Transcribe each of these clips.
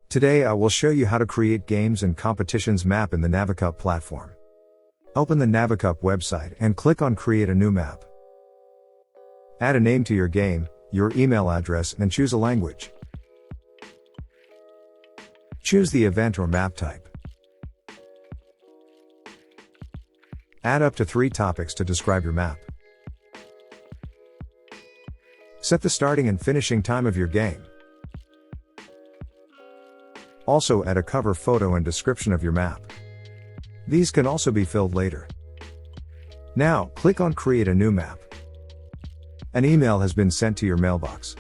Today I will show you how to create games and competitions map in the Navicup platform. Open the Navicup website and click on Create a new map. Add a name to your game, your email address, and choose a language. Choose the event or map type. Add up to 3 topics to describe your map. Set the starting and finishing time of your game. Also add a cover photo and description of your map. These can also be filled later. Now, click on Create a new map. An email has been sent to your mailbox.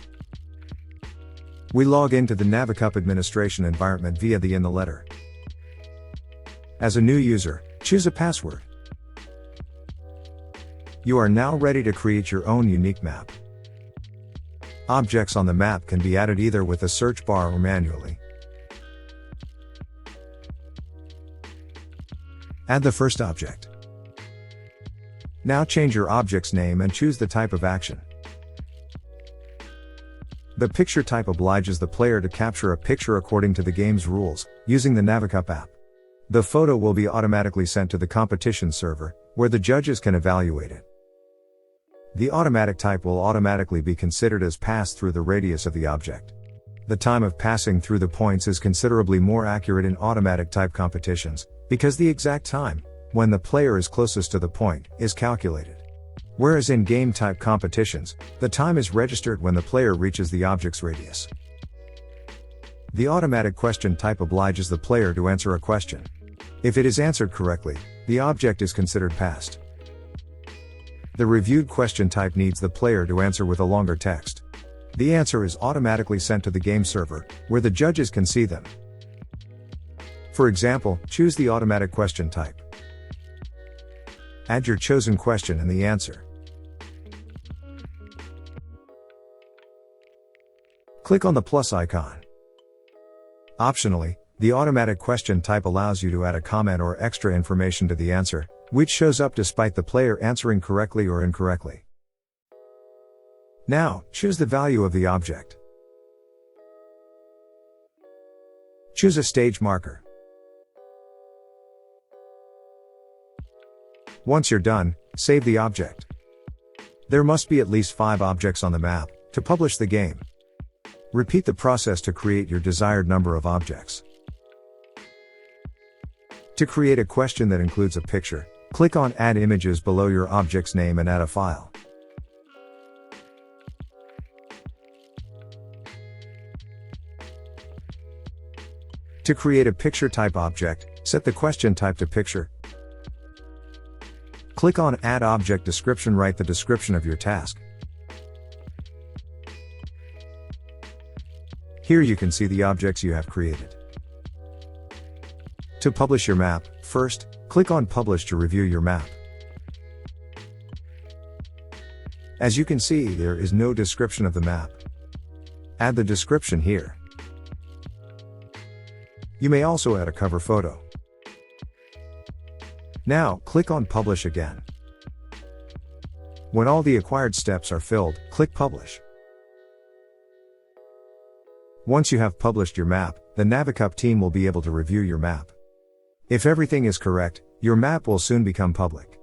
We log into the Navicup administration environment via the in the letter. As a new user, choose a password. You are now ready to create your own unique map. Objects on the map can be added either with a search bar or manually. Add the first object. Now change your object's name and choose the type of action. The picture type obliges the player to capture a picture according to the game's rules, using the Navicup app. The photo will be automatically sent to the competition server, where the judges can evaluate it. The automatic type will automatically be considered as passed through the radius of the object. The time of passing through the points is considerably more accurate in automatic type competitions, because the exact time, when the player is closest to the point, is calculated. Whereas in game type competitions, the time is registered when the player reaches the object's radius. The automatic question type obliges the player to answer a question. If it is answered correctly, the object is considered passed. The reviewed question type needs the player to answer with a longer text. The answer is automatically sent to the game server, where the judges can see them. For example, choose the automatic question type. Add your chosen question and the answer. Click on the plus icon. Optionally, the automatic question type allows you to add a comment or extra information to the answer, which shows up despite the player answering correctly or incorrectly. Now, choose the value of the object. Choose a stage marker. Once you're done, save the object. There must be at least 5 objects on the map to publish the game. Repeat the process to create your desired number of objects. To create a question that includes a picture, click on Add Images below your object's name and add a file. To create a picture type object, set the question type to picture. Click on Add Object Description. Write the description of your task. Here you can see the objects you have created. To publish your map, first, click on Publish to review your map. As you can see, there is no description of the map. Add the description here. You may also add a cover photo. Now, click on Publish again. When all the acquired steps are filled, click Publish. Once you have published your map, the Navicup team will be able to review your map. If everything is correct, your map will soon become public.